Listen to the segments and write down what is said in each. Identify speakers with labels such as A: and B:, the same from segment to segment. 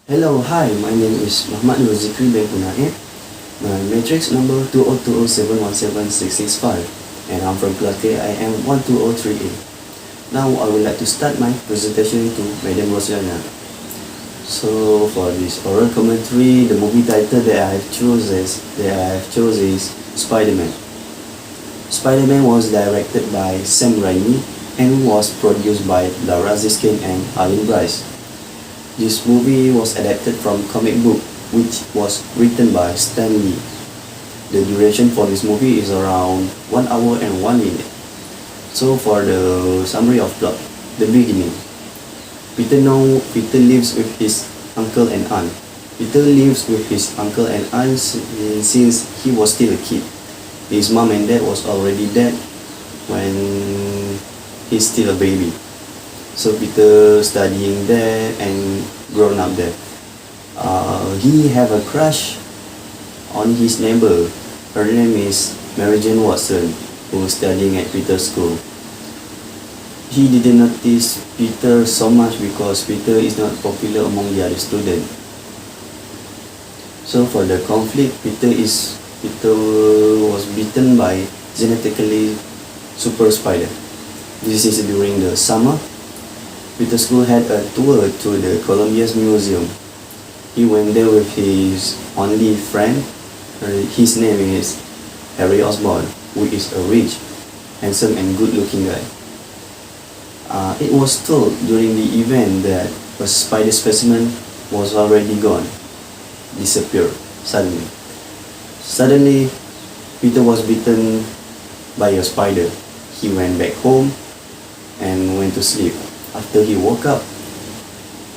A: Hello, hi, my name is Muhammad Nur Zikri bin Punaib. My matrix number 2020717665 and I'm from class KIM 12038. Now I would like to start my presentation to Madam Rosiana. So for this oral commentary, the movie title that I have chosen is SpiderMan. SpiderMan was directed by Sam Raimi and was produced by Laura Ziskin and Arlene Bryce. This movie was adapted from comic book, which was written by Stan Lee. The duration for this movie is around 1 hour and 1 minute. So for the summary of plot, the beginning. Peter lives with his uncle and aunt. Peter lives with his uncle and aunt since he was still a kid. His mom and dad was already dead when he's still a baby. So Peter studying there and grown up there. He have a crush on his neighbor. Her name is Mary Jane Watson, who is studying at Peter's school. He didn't notice Peter so much because Peter is not popular among the other students. So for the conflict, Peter was bitten by genetically super spider. This is during the summer. Peter's school had a tour to the Columbia's museum. He went there with his only friend. His name is Harry Osborn, who is a rich, handsome and good-looking guy. It was told during the event that a spider specimen was already gone, disappeared suddenly. Suddenly, Peter was bitten by a spider. He went back home and went to sleep. After he woke up,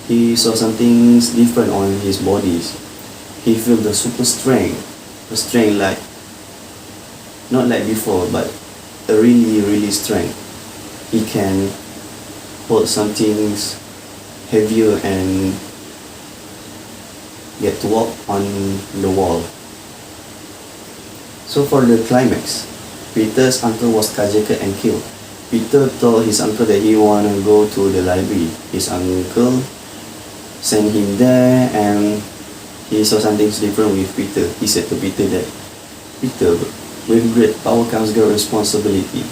A: he saw something different on his body. He felt the super strength, like, not like before, but a really strength. He can hold something heavier and get to walk on the wall. So for the climax, Peter's uncle was carjacked and killed. Peter told his uncle that he wanna go to the library. His uncle sent him there and he saw something different with Peter. He said to Peter that, Peter, with great power comes great responsibility.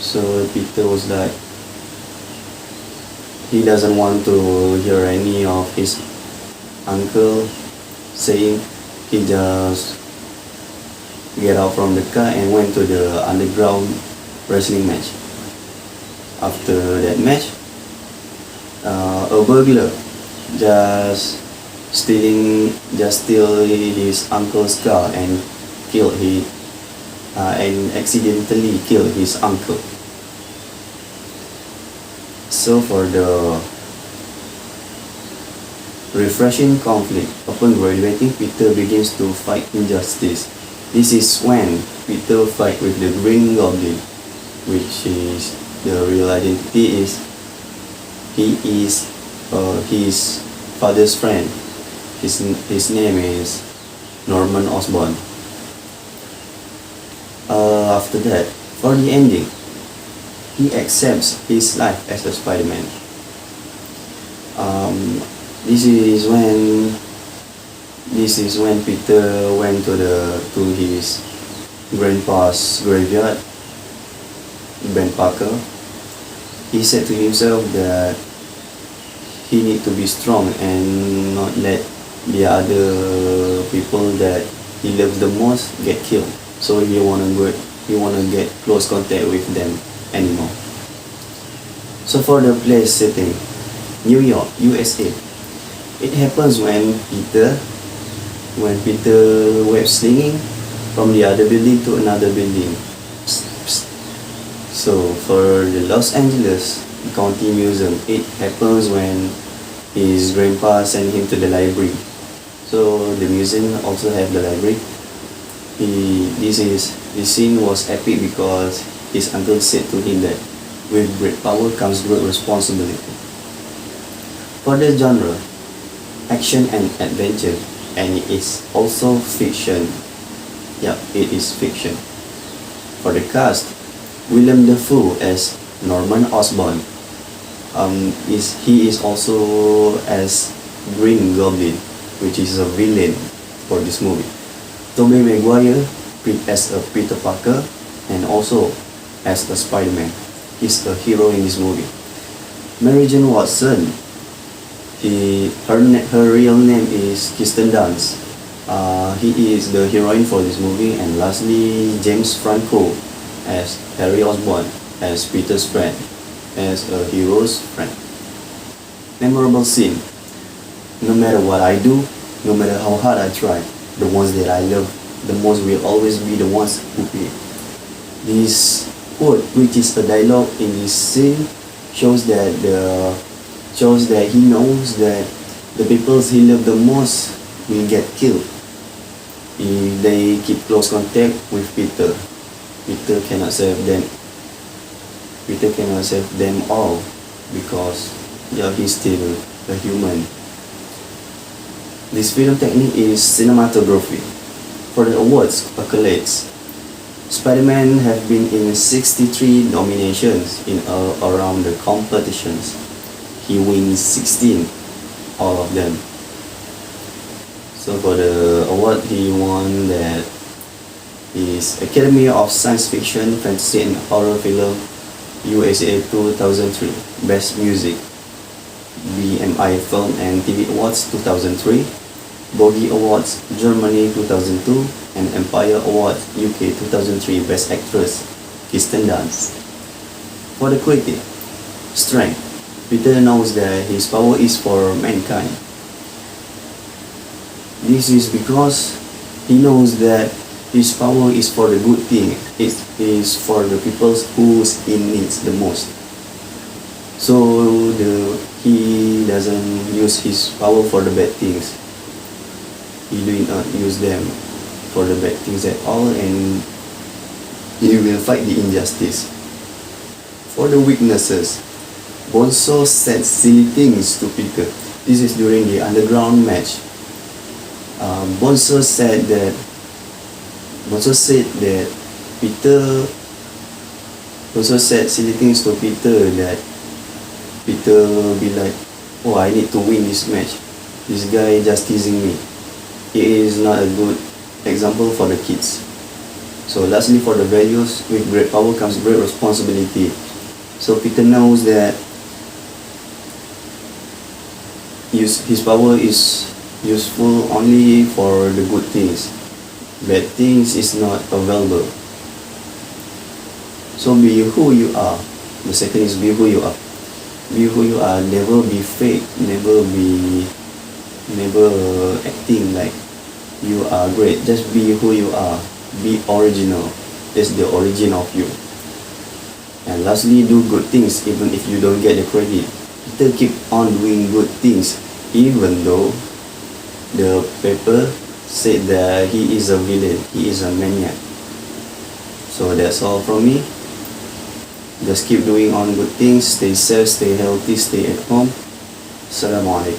A: So Peter was like, he doesn't want to hear any of his uncle saying. He just get out from the car and went to the underground wrestling match. After that match, a burglar just steal his uncle's car and accidentally kill his uncle. So for the refreshing conflict, upon graduating, Peter begins to fight injustice. This is when Peter fight with the Green Goblin, which is the real identity is he is his father's friend. His name is Norman Osborn. After that, for the ending, he accepts his life as a Spider-Man. This is when Peter went to his grandpa's graveyard, Ben Parker. He said to himself that he need to be strong and not let the other people that he loves the most get killed. So he wanna get close contact with them anymore. So for the place setting, New York, USA. It happens when Peter web slinging from the other building to another building. So for the Los Angeles County Museum, it happens when his grandpa sent him to the library. So the museum also have the library. This scene was epic because his uncle said to him that with great power comes great responsibility. For the genre, action and adventure, and it is also fiction. Yeah, it is fiction. For the cast, Willem Dafoe as Norman Osborn. He is also as Green Goblin, which is a villain for this movie. Tobey Maguire as a Peter Parker and also as a Spider-Man. He's a hero in this movie. Mary Jane Watson, her real name is Kirsten Dunst. He is the heroine for this movie. And lastly, James Franco as Harry Osborn, as Peter's friend, as a hero's friend. Memorable scene. No matter what I do, no matter how hard I try, the ones that I love the most will always be the ones who pay. This quote, which is a dialogue in this scene, shows that he knows that the people he loves the most will get killed if they keep close contact with Peter. Peter cannot save them. Peter cannot save them all because he's still a human. This film technique is cinematography. For the awards accolades, Spider-Man have been in 63 nominations in around the competitions. He wins 16, all of them. So for the award, he won that is Academy of Science Fiction, Fantasy and Horror Film USA 2003, Best Music, BMI Film and TV Awards 2003, Bogey Awards Germany 2002, and Empire Awards UK 2003 Best Actress, Kirsten Dunst. For the creative strength, Peter knows that his power is for mankind. This is because he knows that his power is for the good thing. It is for the people who's in needs the most. So he doesn't use his power for the bad things. He do not use them for the bad things at all, and he will fight the injustice. For the weaknesses, Bonzo said silly things to Peter. This is during the underground match. Bonzo said that Bonzo said silly things to Peter, that Peter will be like, oh, I need to win this match. This guy just teasing me. He is not a good example for the kids. So lastly, for the values, with great power comes great responsibility. So Peter knows that his power is useful only for the good things. Bad things is not available. So be who you are. The second is be who you are. Be who you are. Never be fake. Never acting like you are great. Just be who you are. Be original. That's the origin of you. And lastly, do good things even if you don't get the credit. Peter keep on doing good things even though the paper said that he is a villain, he is a maniac. So that's all from me. Just keep doing on good things. Stay safe, stay healthy, stay at home. Assalamualaikum.